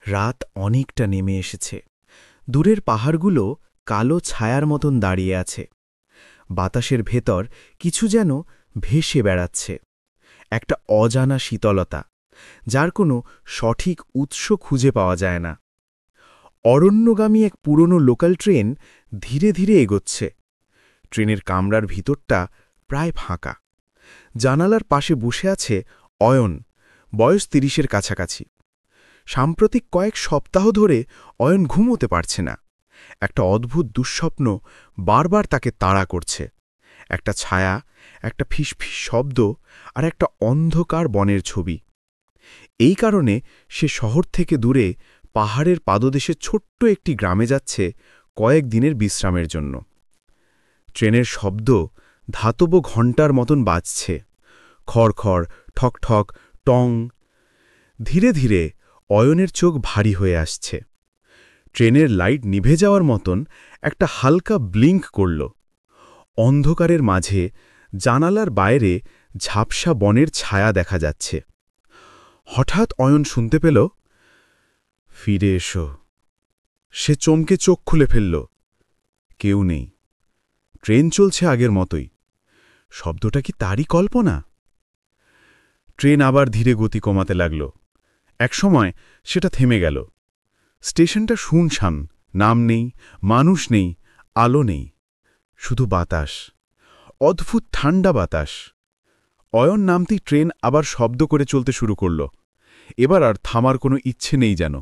রাত অনেকটা নেমে এসেছে। দূরের পাহাড়গুলো কালো ছায়ার মতন দাঁড়িয়ে আছে। বাতাসের ভেতর কিছু যেন ভেসে বেড়াচ্ছে, একটা অজানা শীতলতা, যার কোনো সঠিক উৎস খুঁজে পাওয়া যায় না। অরণ্যগামী এক পুরনো লোকাল ট্রেন ধীরে ধীরে এগোচ্ছে। ট্রেনের কামরার ভিতরটা প্রায় ফাঁকা। জানালার পাশে বসে আছে অয়ন, বয়স ৩০-এর কাছাকাছি। সাম্প্রতিক কয়েক সপ্তাহ ধরে অয়ন ঘুমোতে পারছে না। একটা অদ্ভুত দুঃস্বপ্ন বারবার তাকে তাড়া করছে। একটা ছায়া, একটা ফিসফিস শব্দ, আর একটা অন্ধকার বনের ছবি। এই কারণে সে শহর থেকে দূরে পাহাড়ের পাদদেশে ছোট্ট একটি গ্রামে যাচ্ছে কয়েক দিনের বিশ্রামের জন্য। ট্রেনের শব্দ ধাতব ঘণ্টার মতন বাজছে, খড়খড়, ঠকঠক, টং। ধীরে ধীরে অয়নের চোখ ভারী হয়ে আসছে। ট্রেনের লাইট নিভে যাওয়ার মতন একটা হালকা ব্লিঙ্ক করল। অন্ধকারের মাঝে জানালার বাইরে ঝাপসা বনের ছায়া দেখা যাচ্ছে। হঠাৎ অয়ন শুনতে পেল, ফিরে এসো। সে চমকে চোখ খুলে ফেলল। কেউ নেই। ট্রেন চলছে আগের মতোই। শব্দটা কি তারই কল্পনা? ট্রেন আবার ধীরে গতি কমাতে লাগল। একসময় সেটা থেমে গেল। স্টেশনটা শুনশান, নাম নেই, মানুষ নেই, আলো নেই, শুধু বাতাস, অদ্ভুত ঠান্ডা বাতাস। অয়ন নামতেই ট্রেন আবার শব্দ করে চলতে শুরু করল। এবার আর থামার কোনো ইচ্ছে নেই যেন।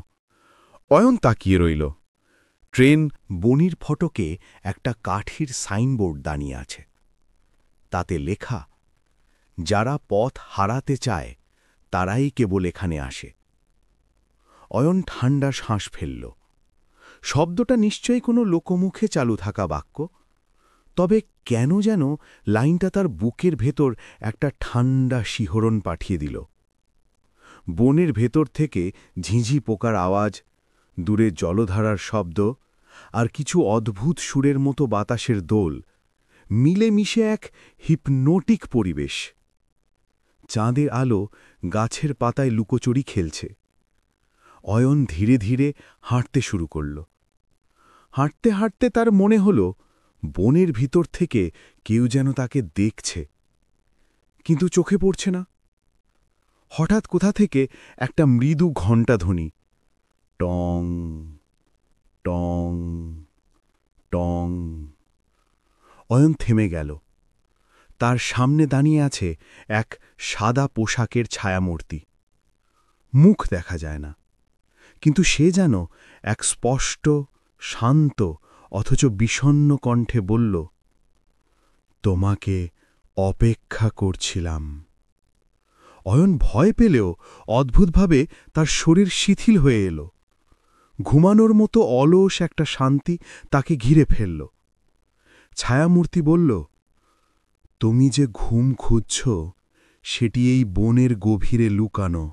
অয়ন তাকিয়ে রইল। ট্রেন বনির ফটকে একটা কাঠির সাইনবোর্ড দাঁড়িয়ে আছে। তাতে লেখা, যারা পথ হারাতে চায় তারাই কেবল এখানে আসে। অয়ন ঠান্ডা শ্বাস ফেলল। শব্দটা নিশ্চয়ই কোনো লোকমুখে চালু থাকা বাক্য, তবে কেন যেন লাইনটা তার বুকের ভেতর একটা ঠান্ডা শিহরণ পাঠিয়ে দিল। বনের ভেতর থেকে ঝিঁঝি পোকার আওয়াজ, দূরে জলধারার শব্দ, আর কিছু অদ্ভুত সুরের মতো বাতাসের দোল মিলেমিশে এক হিপনোটিক পরিবেশ। চাঁদের আলো গাছের পাতায় লুকোচুরি খেলছে। অয়ন ধীরে ধীরে হাঁটতে শুরু করল। হাঁটতে হাঁটতে তার মনে হল বনের ভিতর থেকে কেউ যেন তাকে দেখছে, কিন্তু চোখে পড়ছে না। হঠাৎ কোথা থেকে একটা মৃদু ঘণ্টাধ্বনি, টং টং টং। অয়ন থেমে গেল। তার সামনে দাঁড়িয়ে আছে এক সাদা পোশাকের ছায়ামূর্তি। মুখ দেখা যায় না, কিন্তু সে যেন এক স্পষ্ট, শান্ত অথচ বিষণ্ণ কণ্ঠে বলল, তোমাকে অপেক্ষা করছিলাম। অয়ন ভয় পেলেও অদ্ভুতভাবে তার শরীর শিথিল হয়ে এল। ঘুমানোর মতো অলস একটা শান্তি তাকে ঘিরে ফেলল। ছায়ামূর্তি বলল, তুমি যে ঘুম খুঁজছ সেটি এই বনের গভীরে লুকানো,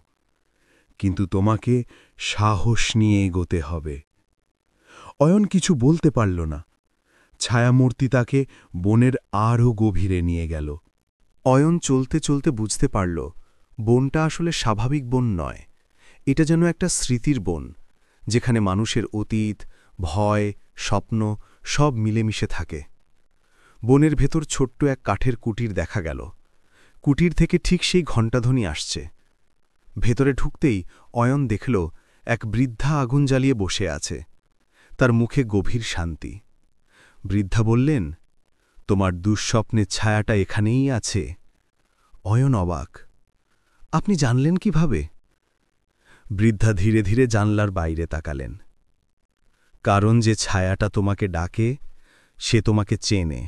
কিন্তু তোমাকে সাহস নিয়ে এগোতে হবে। অয়ন কিছু বলতে পারল না। ছায়ামূর্তি তাকে বনের আরও গভীরে নিয়ে গেল। অয়ন চলতে চলতে বুঝতে পারল, বনটা আসলে স্বাভাবিক বন নয়। এটা যেন একটা স্মৃতির বন, যেখানে মানুষের অতীত, ভয়, স্বপ্ন সব মিলেমিশে থাকে। বনের ভেতর ছোট্ট এক কাঠের কুটির দেখা গেল। কুটির থেকে ঠিক সেই ঘণ্টাধ্বনি আসছে। ভেতরে ঢুকতেই অয়ন দেখল এক বৃদ্ধা আগুন জ্বালিয়ে বসে আছে। তার মুখে গভীর শান্তি। বৃদ্ধা বললেন, তোমার দুঃস্বপ্নের ছায়াটা এখানেই আছে। অয়ন অবাক। আপনি জানলেন কিভাবে? বৃদ্ধা ধীরে ধীরে জানলার বাইরে তাকালেন। কারণ যে ছায়াটা তোমাকে ডাকে সে তোমাকে চেনে।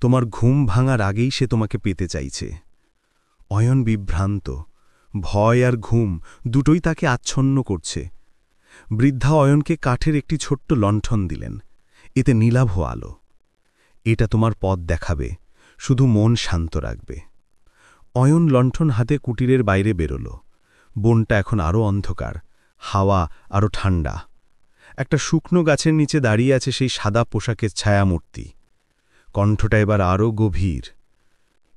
তোমার ঘুম ভাঙার আগেই সে তোমাকে পেতে চাইছে। অয়ন বিভ্রান্ত। ভয় আর ঘুম দুটোই তাকে আচ্ছন্ন করছে। বৃদ্ধা অয়নকে কাঠের একটি ছোট্ট লণ্ঠন দিলেন। এতে নীলাভ আলো। এটা তোমার পথ দেখাবে, শুধু মন শান্ত রাখবে। অয়ন লণ্ঠন হাতে কুটিরের বাইরে বেরোল। বনটা এখন আরও অন্ধকার, হাওয়া আরও ঠান্ডা। একটা শুকনো গাছের নিচে দাঁড়িয়ে আছে সেই সাদা পোশাকের ছায়ামূর্তি। কণ্ঠটা এবার আরও গভীর।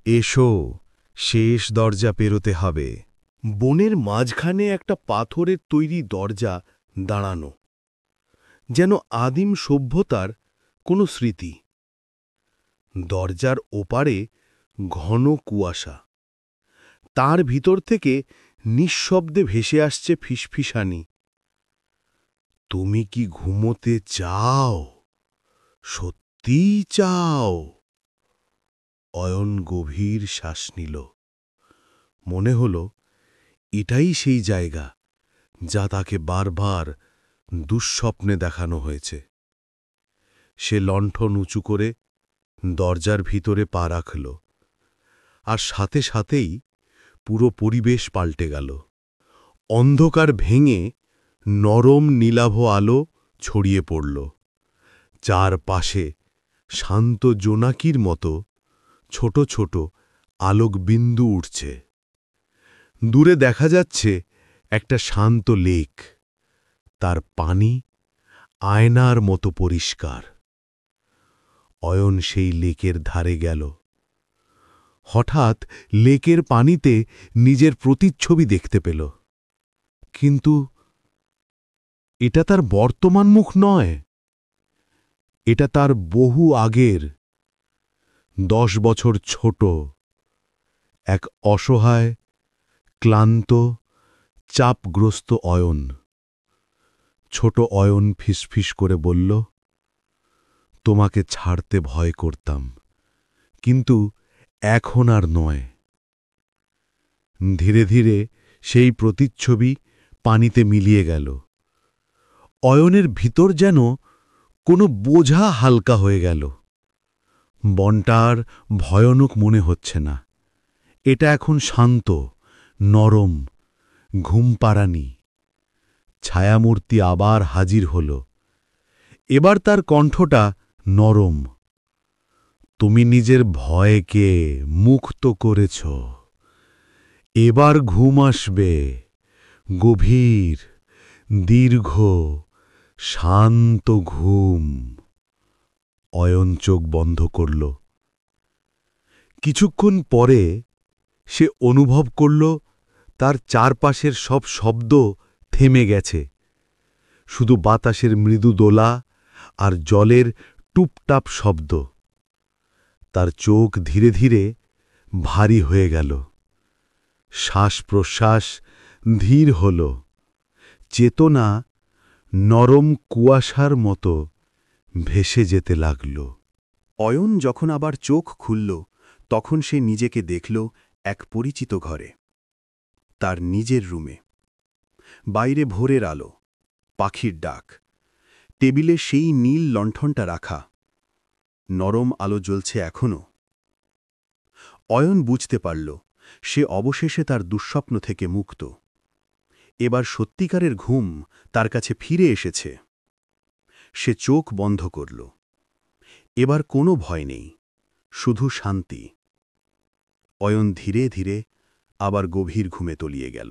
এসো, শেষ দরজা পেরোতে হবে। বনের মাঝখানে একটা পাথরের তৈরি দরজা দাঁড়ানো, যেন আদিম সভ্যতার কোনো স্মৃতি। দরজার ওপারে ঘন কুয়াশা, তার ভিতর থেকে নিঃশব্দে ভেসে আসছে ফিসফিসানি। তুমি কি ঘুমোতে চাও? সত্যিই চাও? অয়ন গভীর শ্বাস নিল। মনে হল এটাই সেই জায়গা যা তাকে বারবার দুঃস্বপ্নে দেখানো হয়েছে। সে লণ্ঠন উঁচু করে দরজার ভিতরে পা রাখল, আর সাথে সাথেই পুরো পরিবেশ পাল্টে গেল। অন্ধকার ভেঙে নরম নীলাভ আলো ছড়িয়ে পড়ল। চারপাশে শান্ত জোনাকির মতো ছোট ছোট আলোক বিন্দু উঠছে। দূরে দেখা যাচ্ছে একটা শান্ত লেক, তার পানি আয়নার মতো পরিষ্কার। অয়ন সেই লেকের ধারে গেল। হঠাৎ লেকের পানিতে নিজের প্রতিচ্ছবি দেখতে পেল। কিন্তু এটা তার বর্তমান মুখ নয়, এটা তার বহু আগের, 10 বছর ছোট এক অসহায়, ক্লান্ত, চাপগ্রস্ত অয়ন। ছোট অয়ন ফিসফিস করে বলল, তোমাকে ছাড়তে ভয় করতাম, কিন্তু এখন আর নয়। ধীরে ধীরে সেই প্রতিচ্ছবি পানিতে মিলিয়ে গেল। অয়নের ভিতর যেন কোনো বোঝা হালকা হয়ে গেল। বনটার ভয়ানক মনে হচ্ছে না, এটা এখন শান্ত, নরম, ঘুমপাড়ানি। ছায়ামূর্তি আবার হাজির হল। এবার তার কণ্ঠটা নরম। তুমি নিজের ভয়কে মুক্ত করেছ, এবার ঘুম আসবে, গভীর, দীর্ঘ, শান্ত ঘুম। অয়ন চোখ বন্ধ করল। কিছুক্ষণ পরে সে অনুভব করল তার চারপাশের সব শব্দ থেমে গেছে। শুধু বাতাসের মৃদু দোলা আর জলের টুপটাপ শব্দ। তার চোখ ধীরে ধীরে ভারী হয়ে গেল। শ্বাস প্রশ্বাস ধীর হল। চেতনা নরম কুয়াশার মতো ভেসে যেতে লাগল। অয়ন যখন আবার চোখ খুলল, তখন সে নিজেকে দেখল এক পরিচিত ঘরে, তার নিজের রুমে। বাইরে ভোরের আলো, পাখির ডাক, টেবিলে সেই নীল লণ্ঠনটা রাখা, নরম আলো জ্বলছে এখনও। অয়ন বুঝতে পারল সে অবশেষে তার দুঃস্বপ্ন থেকে মুক্ত। এবার সত্যিকারের ঘুম তার কাছে ফিরে এসেছে। সে চোখ বন্ধ করল। এবার কোনো ভয় নেই, শুধু শান্তি। অয়ন ধীরে ধীরে আবার গভীর ঘুমে তলিয়ে গেল।